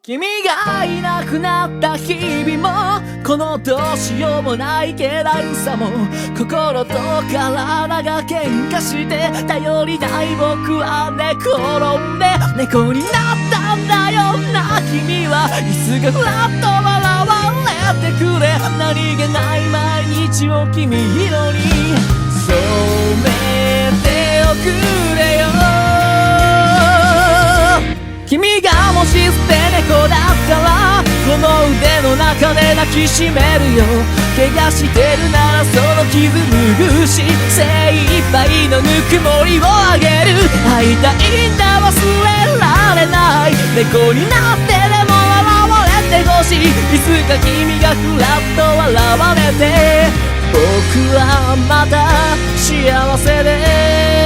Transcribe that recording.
君がいなくなった日々もこのどうしようもない気だるさも心と体が喧嘩して頼りない僕は寝転んで猫になったんだよな君はいつかふらっと笑われてくれ何気ない毎日を君色に染めておくれよ君がもし捨て猫だったらこの腕の中で抱きしめるよ怪我してるならその傷拭うし精一杯のぬくもりをあげる会いたいんだ忘れられない猫になってでも笑われてほしいいつか君がふらっと笑われて僕はまた幸せで